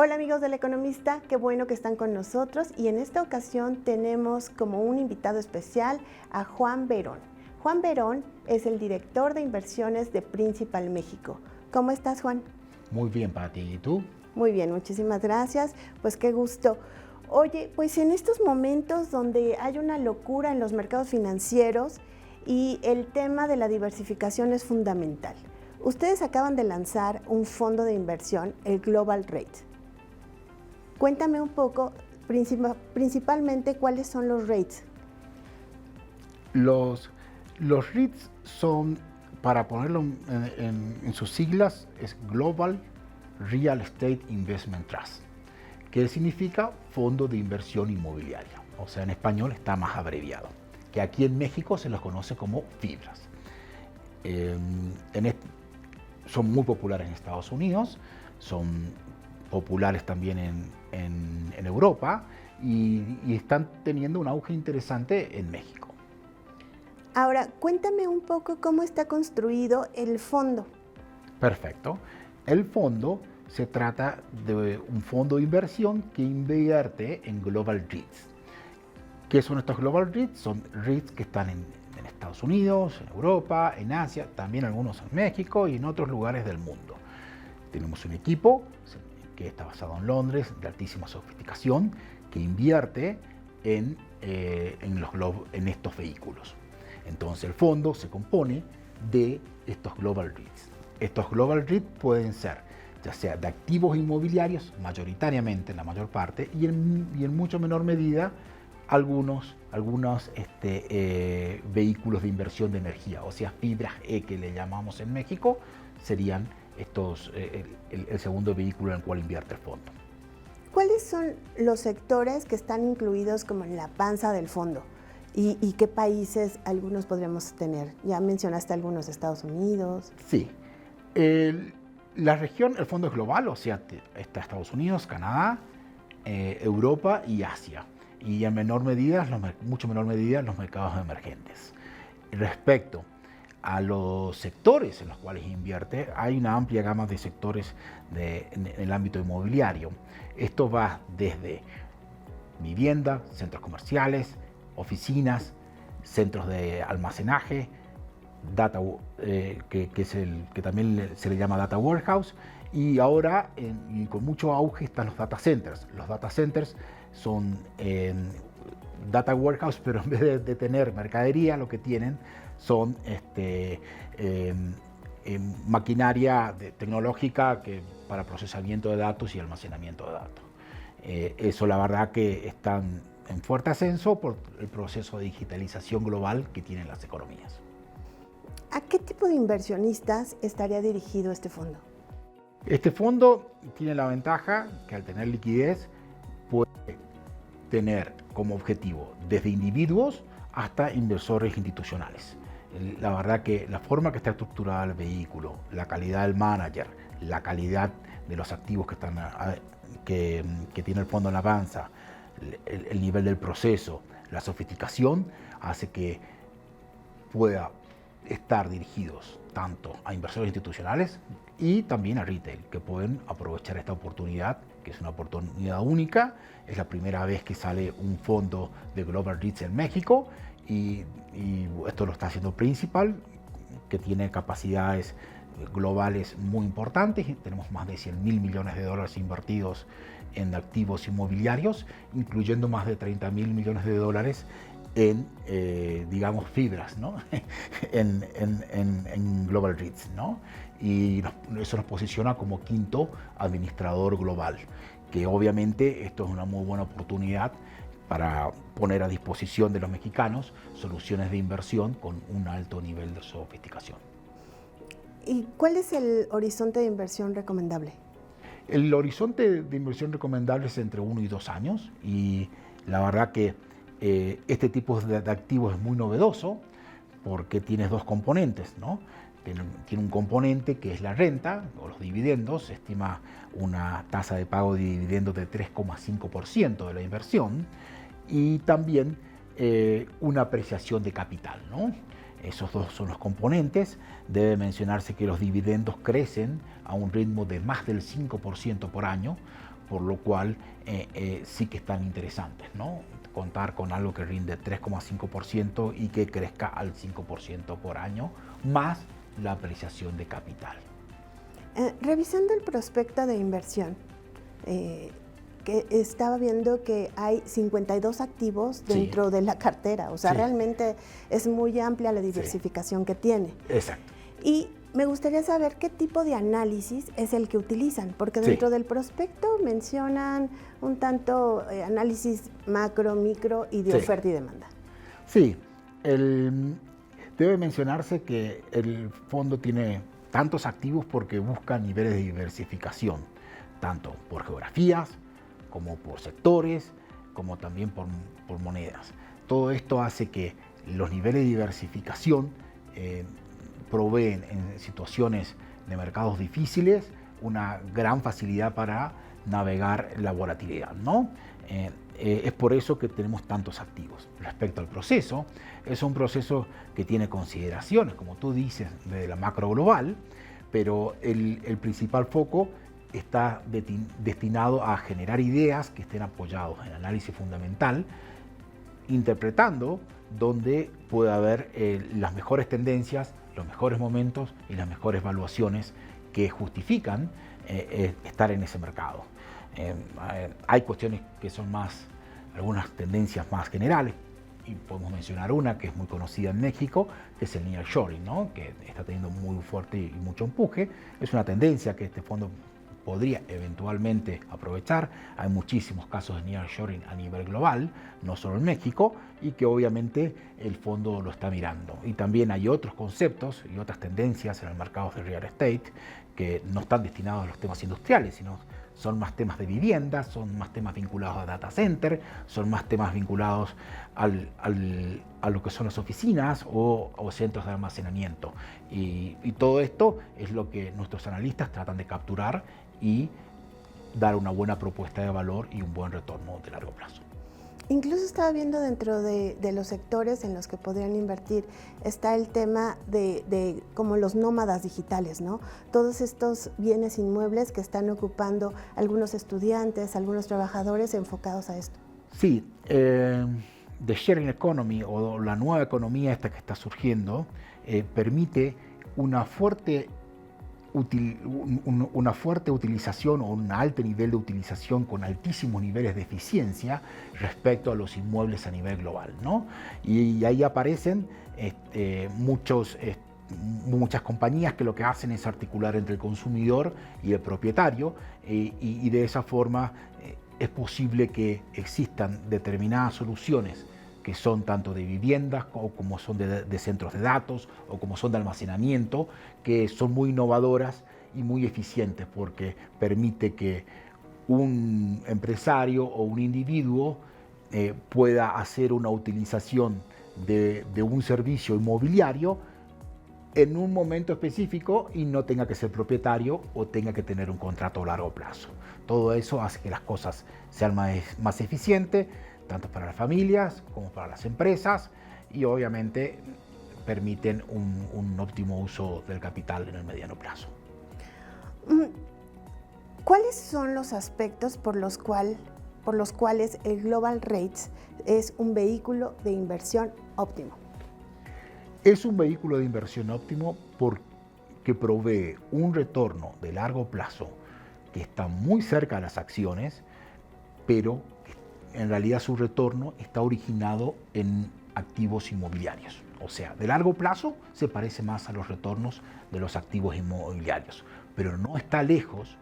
Hola amigos del Economista, qué bueno que están con nosotros y en esta ocasión tenemos como un invitado especial a Juan Verón. Juan Verón es el director de inversiones de Principal México. ¿Cómo estás, Juan? Muy bien, Pati. ¿Y tú? Muy bien, muchísimas gracias. Pues qué gusto. Oye, pues en estos momentos donde hay una locura en los mercados financieros y el tema de la diversificación es fundamental. Ustedes acaban de lanzar un fondo de inversión, el Global REIT. Cuéntame un poco, principalmente, cuáles son los REITs. Los REITs son, para ponerlo en sus siglas, es Global Real Estate Investment Trust, que significa Fondo de Inversión Inmobiliaria. O sea, en español está más abreviado, que aquí en México se los conoce como FIBRAS. Son muy populares en Estados Unidos, son populares también en Europa y están teniendo un auge interesante en México. Ahora, cuéntame un poco cómo está construido el fondo. Perfecto. El fondo se trata de un fondo de inversión que invierte en Global REITs. ¿Qué son estos Global REITs? Son REITs que están en Estados Unidos, en Europa, en Asia, también algunos en México y en otros lugares del mundo. Tenemos un equipo que está basado en Londres, de altísima sofisticación, que invierte en estos vehículos. Entonces el fondo se compone de estos Global REITs. Estos Global REITs pueden ser ya sea de activos inmobiliarios, mayoritariamente en la mayor parte, y en mucho menor medida algunos vehículos de inversión de energía, o sea, fibras E que le llamamos en México, serían el segundo vehículo en el cual invierte el fondo. ¿Cuáles son los sectores que están incluidos como en la panza del fondo? ¿Y qué países algunos podríamos tener? Ya mencionaste algunos, Estados Unidos. Sí. La región, el fondo es global, o sea, está Estados Unidos, Canadá, Europa y Asia. Y en mucho menor medida, los mercados emergentes. Respecto a los sectores en los cuales invierte, hay una amplia gama de sectores en el ámbito inmobiliario. Esto va desde vivienda, centros comerciales, oficinas, centros de almacenaje, que también se le llama data warehouse, y ahora y con mucho auge están los data centers. Los data centers son data warehouse, pero en vez de tener mercadería, lo que tienen son maquinaria tecnológica para procesamiento de datos y almacenamiento de datos. Eso la verdad que están en fuerte ascenso por el proceso de digitalización global que tienen las economías. ¿A qué tipo de inversionistas estaría dirigido este fondo? Este fondo tiene la ventaja que al tener liquidez puede tener como objetivo desde individuos hasta inversores institucionales. La verdad que la forma que está estructurada el vehículo, la calidad del manager, la calidad de los activos que tiene el fondo en la panza, el nivel del proceso, la sofisticación, hace que pueda estar dirigidos tanto a inversores institucionales y también a retail, que pueden aprovechar esta oportunidad, que es una oportunidad única. Es la primera vez que sale un fondo de Global REITs en México y esto lo está haciendo Principal, que tiene capacidades globales muy importantes. Tenemos más de 100.000 millones de dólares invertidos en activos inmobiliarios, incluyendo más de 30.000 millones de dólares en, digamos, fibras, ¿no? en Global REITs, ¿no? Y eso nos posiciona como quinto administrador global, que obviamente esto es una muy buena oportunidad para poner a disposición de los mexicanos soluciones de inversión con un alto nivel de sofisticación. ¿Y cuál es el horizonte de inversión recomendable? El horizonte de inversión recomendable es entre 1 y 2 años y la verdad que este tipo de activos es muy novedoso porque tienes dos componentes, ¿no? Tiene un componente que es la renta o los dividendos, se estima una tasa de pago de dividendos de 3,5% de la inversión y también una apreciación de capital, ¿no? Esos dos son los componentes. Debe mencionarse que los dividendos crecen a un ritmo de más del 5% por año, por lo cual sí que están interesantes, ¿no? Contar con algo que rinde 3,5% y que crezca al 5% por año, más la apreciación de capital. Revisando el prospecto de inversión, que estaba viendo que hay 52 activos dentro de la cartera, o sea, realmente es muy amplia la diversificación que tiene. Exacto. Y me gustaría saber qué tipo de análisis es el que utilizan, porque dentro del prospecto mencionan un tanto análisis macro, micro y de oferta y demanda. Sí, debe mencionarse que el fondo tiene tantos activos porque busca niveles de diversificación, tanto por geografías, como por sectores, como también por monedas. Todo esto hace que los niveles de diversificación proveen en situaciones de mercados difíciles una gran facilidad para navegar la volatilidad, ¿no? Es por eso que tenemos tantos activos. Respecto al proceso, es un proceso que tiene consideraciones, como tú dices, de la macro global, pero el principal foco está destinado a generar ideas que estén apoyados en análisis fundamental, interpretando donde puede haber las mejores tendencias, los mejores momentos y las mejores valuaciones que justifican estar en ese mercado. Hay cuestiones que son algunas tendencias más generales, y podemos mencionar una que es muy conocida en México, que es el nearshoring, ¿no? Que está teniendo muy fuerte y mucho empuje. Es una tendencia que este fondo podría eventualmente aprovechar. Hay muchísimos casos de nearshoring a nivel global, no solo en México, y que obviamente el fondo lo está mirando. Y también hay otros conceptos y otras tendencias en el mercado de real estate que no están destinados a los temas industriales, sino son más temas de vivienda, son más temas vinculados a data center, son más temas vinculados a lo que son las oficinas o centros de almacenamiento. Y todo esto es lo que nuestros analistas tratan de capturar y dar una buena propuesta de valor y un buen retorno de largo plazo. Incluso estaba viendo dentro de los sectores en los que podrían invertir, está el tema de como los nómadas digitales, ¿no? Todos estos bienes inmuebles que están ocupando algunos estudiantes, algunos trabajadores enfocados a esto. Sí, the sharing economy o la nueva economía esta que está surgiendo permite una fuerte utilización o un alto nivel de utilización con altísimos niveles de eficiencia respecto a los inmuebles a nivel global, ¿no? Y ahí aparecen muchas compañías que lo que hacen es articular entre el consumidor y el propietario y de esa forma es posible que existan determinadas soluciones que son tanto de viviendas o como son de centros de datos o como son de almacenamiento, que son muy innovadoras y muy eficientes porque permite que un empresario o un individuo pueda hacer una utilización de un servicio inmobiliario en un momento específico y no tenga que ser propietario o tenga que tener un contrato a largo plazo. Todo eso hace que las cosas sean más eficientes, tanto para las familias como para las empresas, y obviamente permiten un óptimo uso del capital en el mediano plazo. ¿Cuáles son los aspectos por los cuales el Global REITs es un vehículo de inversión óptimo? Es un vehículo de inversión óptimo porque provee un retorno de largo plazo que está muy cerca de las acciones, pero en realidad su retorno está originado en activos inmobiliarios. O sea, de largo plazo se parece más a los retornos de los activos inmobiliarios, pero no está lejos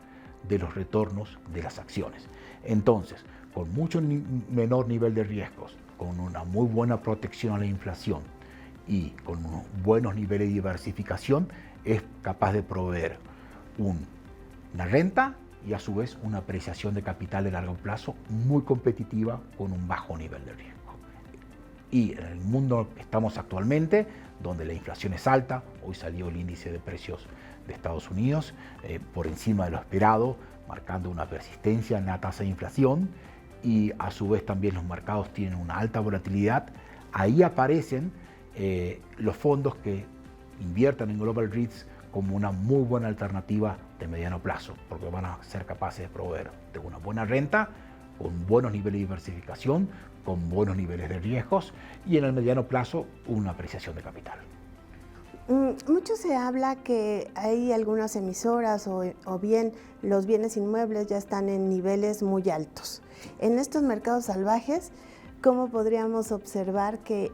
de los retornos de las acciones. Entonces, con mucho menor nivel de riesgos, con una muy buena protección a la inflación y con unos buenos niveles de diversificación, es capaz de proveer una renta y a su vez una apreciación de capital de largo plazo muy competitiva con un bajo nivel de riesgo. Y en el mundo que estamos actualmente, donde la inflación es alta, hoy salió el índice de precios de Estados Unidos por encima de lo esperado, marcando una persistencia en la tasa de inflación, y a su vez también los mercados tienen una alta volatilidad. Ahí aparecen los fondos que inviertan en Global REITs como una muy buena alternativa de mediano plazo, porque van a ser capaces de proveer de una buena renta, con buenos niveles de diversificación, con buenos niveles de riesgos y en el mediano plazo una apreciación de capital. Mucho se habla que hay algunas emisoras o bien los bienes inmuebles ya están en niveles muy altos. En estos mercados salvajes, ¿cómo podríamos observar que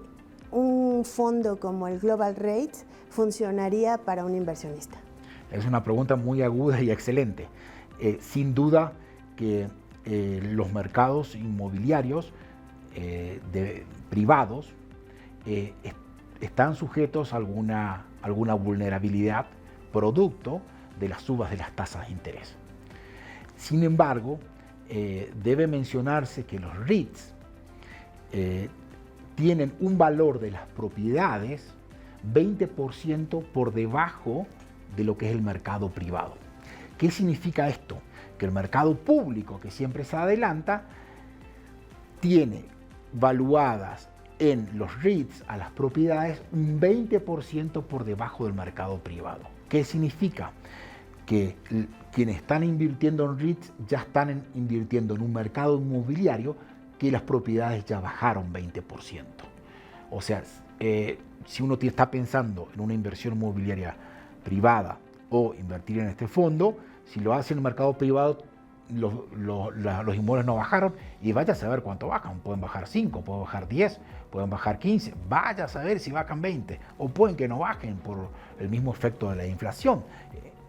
un fondo como el Global REITs funcionaría para un inversionista? Es una pregunta muy aguda y excelente. Sin duda que los mercados inmobiliarios privados están sujetos a alguna vulnerabilidad producto de las subas de las tasas de interés. Sin embargo, debe mencionarse que los REITs tienen un valor de las propiedades 20% por debajo de lo que es el mercado privado. ¿Qué significa esto? Que el mercado público, que siempre se adelanta, tiene valuadas en los REITs a las propiedades un 20% por debajo del mercado privado. ¿Qué significa? Que quienes están invirtiendo en REITs ya están invirtiendo en un mercado inmobiliario que las propiedades ya bajaron 20%. O sea, si uno está pensando en una inversión inmobiliaria privada o invertir en este fondo, si lo hace en el mercado privado, los inmuebles no bajaron y vaya a saber cuánto bajan. Pueden bajar 5, pueden bajar 10, pueden bajar 15, vaya a saber si bajan 20 o pueden que no bajen por el mismo efecto de la inflación.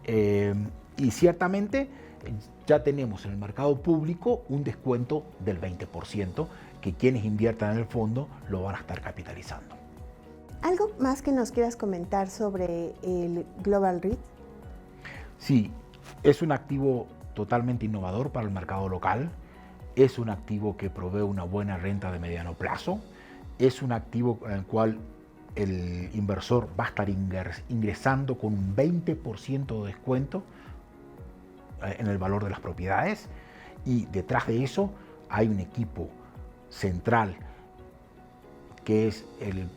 Y ciertamente ya tenemos en el mercado público un descuento del 20% que quienes inviertan en el fondo lo van a estar capitalizando. ¿Algo más que nos quieras comentar sobre el Global REIT? Sí, es un activo totalmente innovador para el mercado local, es un activo que provee una buena renta de mediano plazo, es un activo en el cual el inversor va a estar ingresando con un 20% de descuento en el valor de las propiedades y detrás de eso hay un equipo central que es el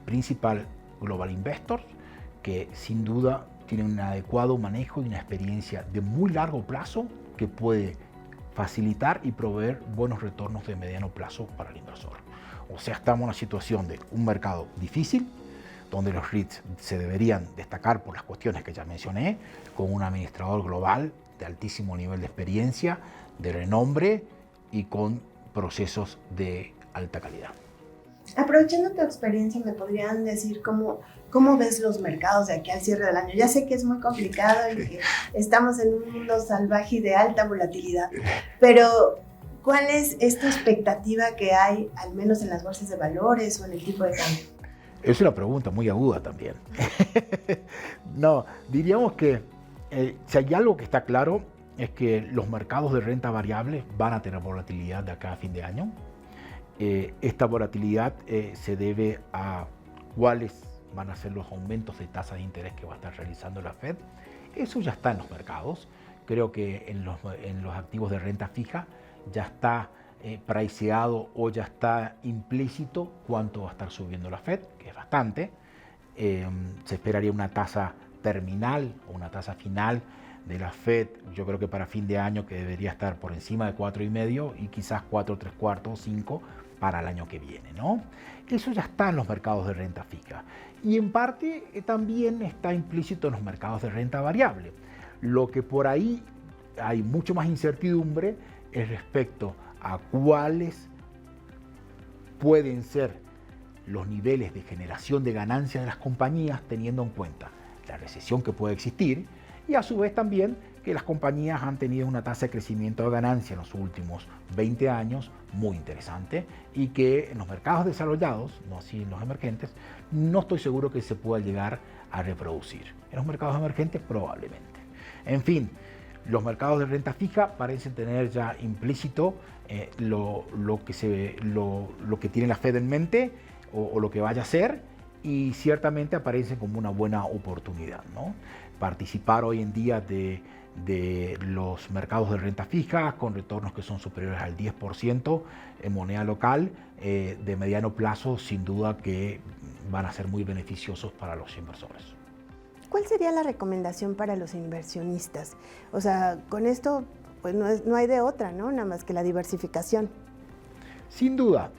principal Global Investor que sin duda tiene un adecuado manejo y una experiencia de muy largo plazo que puede facilitar y proveer buenos retornos de mediano plazo para el inversor. O sea, estamos en una situación de un mercado difícil, donde los REITs se deberían destacar por las cuestiones que ya mencioné, con un administrador global de altísimo nivel de experiencia, de renombre y con procesos de alta calidad. Aprovechando tu experiencia, ¿me podrían decir cómo ves los mercados de aquí al cierre del año? Ya sé que es muy complicado y que estamos en un mundo salvaje y de alta volatilidad, pero ¿cuál es esta expectativa que hay, al menos en las bolsas de valores o en el tipo de cambio? Es una pregunta muy aguda también. No, diríamos que si hay algo que está claro es que los mercados de renta variable van a tener volatilidad de acá a fin de año. Esta volatilidad se debe a cuáles van a ser los aumentos de tasas de interés que va a estar realizando la Fed. Eso ya está en los mercados. Creo que en los activos de renta fija ya está priceado o ya está implícito cuánto va a estar subiendo la Fed, que es bastante. Se esperaría una tasa terminal o una tasa final de la Fed, yo creo que para fin de año que debería estar por encima de 4,5 y quizás 4, 3/4, 5 para el año que viene, ¿no? Eso ya está en los mercados de renta fija y en parte también está implícito en los mercados de renta variable. Lo que por ahí hay mucho más incertidumbre es respecto a cuáles pueden ser los niveles de generación de ganancias de las compañías teniendo en cuenta la recesión que puede existir y a su vez también que las compañías han tenido una tasa de crecimiento de ganancia en los últimos 20 años muy interesante y que en los mercados desarrollados, no así en los emergentes, no estoy seguro que se pueda llegar a reproducir. En los mercados emergentes probablemente. En fin, los mercados de renta fija parecen tener ya implícito lo que tiene la Fed en mente o lo que vaya a hacer y ciertamente aparecen como una buena oportunidad, ¿no? Participar hoy en día de los mercados de renta fija con retornos que son superiores al 10% en moneda local de mediano plazo, sin duda que van a ser muy beneficiosos para los inversores. ¿Cuál sería la recomendación para los inversionistas? O sea, con esto pues no hay de otra, ¿no? Nada más que la diversificación. Sin duda,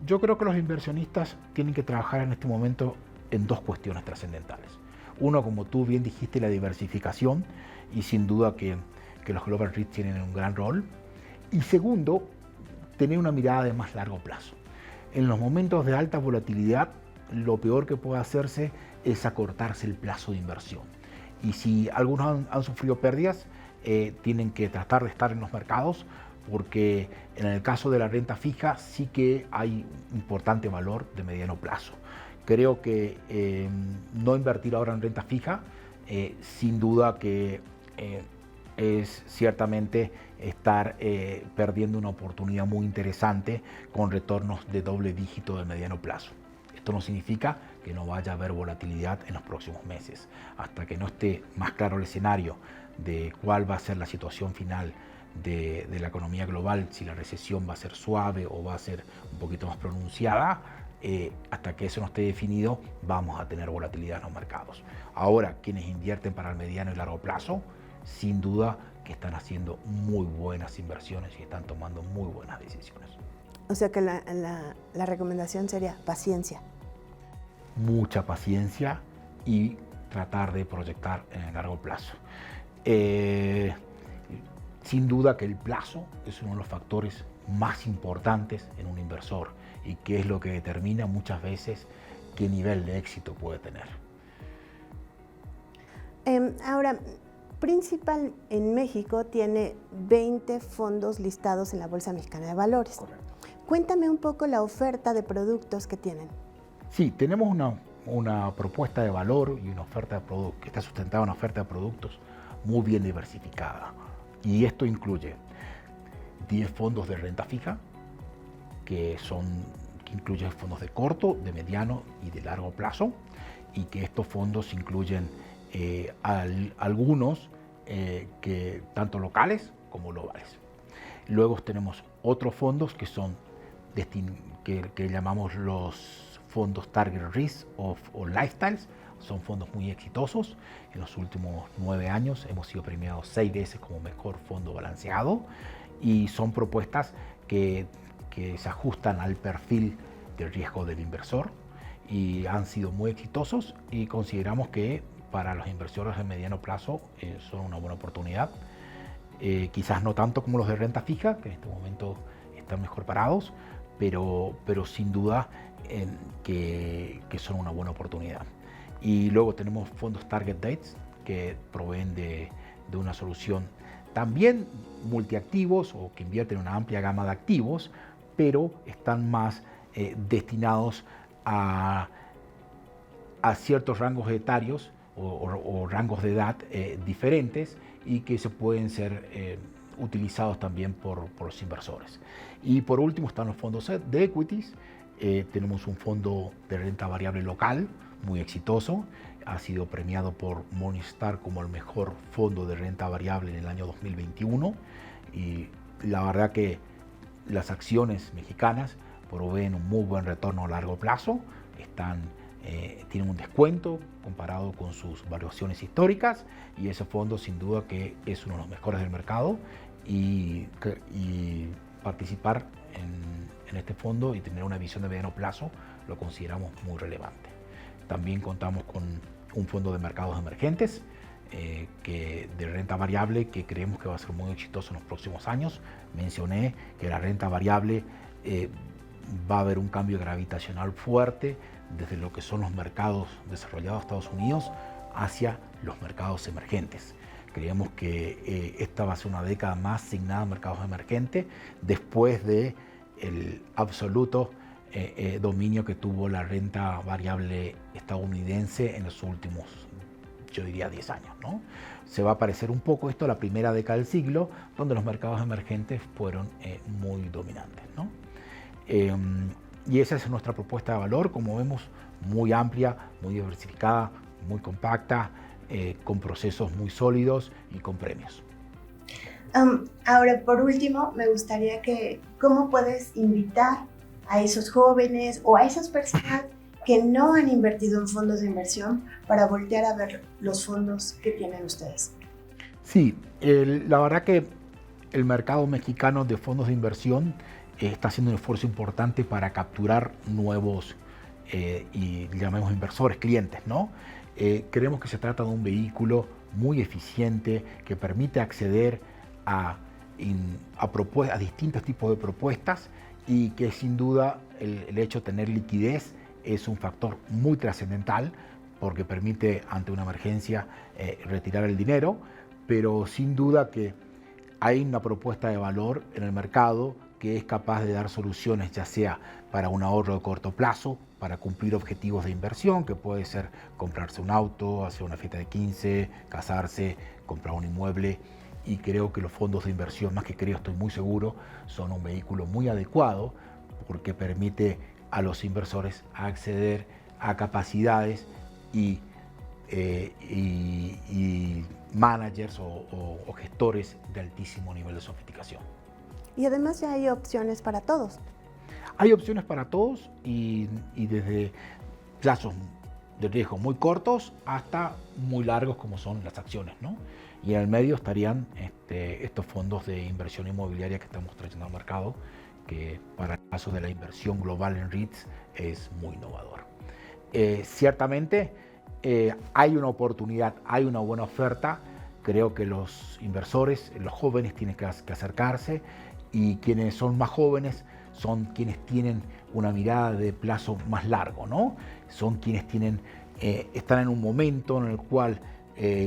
yo creo que los inversionistas tienen que trabajar en este momento en dos cuestiones trascendentales. Uno, como tú bien dijiste, la diversificación, y sin duda que los Global REIT tienen un gran rol. Y segundo, tener una mirada de más largo plazo. En los momentos de alta volatilidad, lo peor que puede hacerse es acortarse el plazo de inversión. Y si algunos han sufrido pérdidas, tienen que tratar de estar en los mercados, porque en el caso de la renta fija sí que hay importante valor de mediano plazo. Creo que no invertir ahora en renta fija, sin duda que es ciertamente estar perdiendo una oportunidad muy interesante con retornos de doble dígito de mediano plazo. Esto no significa que no vaya a haber volatilidad en los próximos meses. Hasta que no esté más claro el escenario de cuál va a ser la situación final de la economía global, si la recesión va a ser suave o va a ser un poquito más pronunciada, hasta que eso no esté definido, vamos a tener volatilidad en los mercados. Ahora, quienes invierten para el mediano y largo plazo, sin duda que están haciendo muy buenas inversiones y están tomando muy buenas decisiones. O sea que la recomendación sería paciencia. Mucha paciencia y tratar de proyectar en el largo plazo. Sin duda que el plazo es uno de los factores más importantes en un inversor y que es lo que determina muchas veces qué nivel de éxito puede tener. Ahora, Principal en México tiene 20 fondos listados en la Bolsa Mexicana de Valores. Correcto. Cuéntame un poco la oferta de productos que tienen. Sí, tenemos una propuesta de valor y una oferta de productos que está sustentada en una oferta de productos muy bien diversificada. Y esto incluye 10 fondos de renta fija, que incluyen fondos de corto, de mediano y de largo plazo, y que estos fondos incluyen algunos que tanto locales como globales. Luego tenemos otros fondos que son que llamamos los fondos Target Risk o Lifestyles. Son fondos muy exitosos. En los últimos 9 años hemos sido premiados 6 veces como mejor fondo balanceado, y son propuestas que se ajustan al perfil de riesgo del inversor y han sido muy exitosos, y consideramos que para los inversores de mediano plazo son una buena oportunidad. Quizás no tanto como los de renta fija, que en este momento están mejor parados, pero sin duda que son una buena oportunidad. Y luego tenemos fondos Target Dates, que proveen de una solución también multiactivos o que invierten en una amplia gama de activos, pero están más destinados a ciertos rangos etarios o rangos de edad diferentes, y que se pueden ser utilizados también por los inversores. Y por último están los fondos de equities. Tenemos un fondo de renta variable local muy exitoso, ha sido premiado por Morningstar como el mejor fondo de renta variable en el año 2021, y la verdad que las acciones mexicanas proveen un muy buen retorno a largo plazo, tienen un descuento comparado con sus valuaciones históricas, y ese fondo sin duda que es uno de los mejores del mercado, y participar en este fondo y tener una visión de mediano plazo lo consideramos muy relevante. También contamos con un fondo de mercados emergentes de renta variable que creemos que va a ser muy exitoso en los próximos años. Mencioné que la renta variable va a haber un cambio gravitacional fuerte desde lo que son los mercados desarrollados de Estados Unidos hacia los mercados emergentes. Creemos que esta va a ser una década más asignada a mercados emergentes después de el absoluto dominio que tuvo la renta variable estadounidense en los últimos, yo diría, 10 años, ¿no? Se va a parecer un poco esto a la primera década del siglo, donde los mercados emergentes fueron muy dominantes, ¿no? Y esa es nuestra propuesta de valor, como vemos, muy amplia, muy diversificada, muy compacta, con procesos muy sólidos y con premios. Ahora, por último, me gustaría ¿cómo puedes invitar a esos jóvenes o a esas personas que no han invertido en fondos de inversión para voltear a ver los fondos que tienen ustedes? Sí, la verdad que el mercado mexicano de fondos de inversión está haciendo un esfuerzo importante para capturar nuevos y llamemos inversores, clientes, ¿no? Creemos que se trata de un vehículo muy eficiente que permite acceder a distintos tipos de propuestas y que sin duda el hecho de tener liquidez es un factor muy trascendental porque permite ante una emergencia retirar el dinero, pero sin duda que hay una propuesta de valor en el mercado que es capaz de dar soluciones ya sea para un ahorro de corto plazo, para cumplir objetivos de inversión, que puede ser comprarse un auto, hacer una fiesta de 15, casarse, comprar un inmueble. Y creo que los fondos de inversión, más que creo, estoy muy seguro, son un vehículo muy adecuado porque permite a los inversores acceder a capacidades y managers o gestores de altísimo nivel de sofisticación. Y además ya hay opciones para todos. Hay opciones para todos y desde plazos de riesgo muy cortos hasta muy largos como son las acciones, ¿no? Y en el medio estarían estos fondos de inversión inmobiliaria que estamos trayendo al mercado, que para el caso de la inversión global en REITs es muy innovador. Ciertamente hay una oportunidad, hay una buena oferta. Creo que los inversores, los jóvenes tienen que acercarse y quienes son más jóvenes son quienes tienen una mirada de plazo más largo, ¿no? Son quienes están en un momento en el cual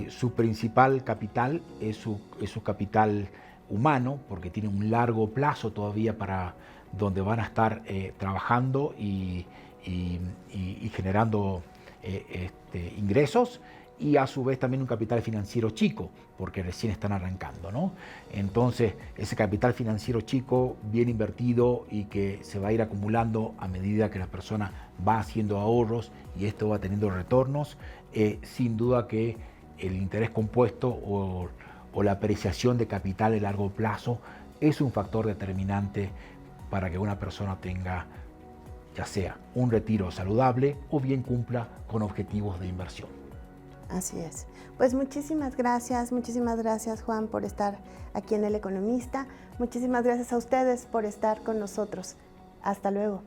su principal capital es su capital humano, porque tienen un largo plazo todavía para donde van a estar trabajando y generando ingresos, y a su vez también un capital financiero chico, porque recién están arrancando, ¿no? Entonces, ese capital financiero chico, bien invertido y que se va a ir acumulando a medida que la persona va haciendo ahorros y esto va teniendo retornos, sin duda que el interés compuesto o la apreciación de capital de largo plazo es un factor determinante para que una persona tenga ya sea un retiro saludable o bien cumpla con objetivos de inversión. Así es. Pues muchísimas gracias Juan por estar aquí en El Economista. Muchísimas gracias a ustedes por estar con nosotros. Hasta luego.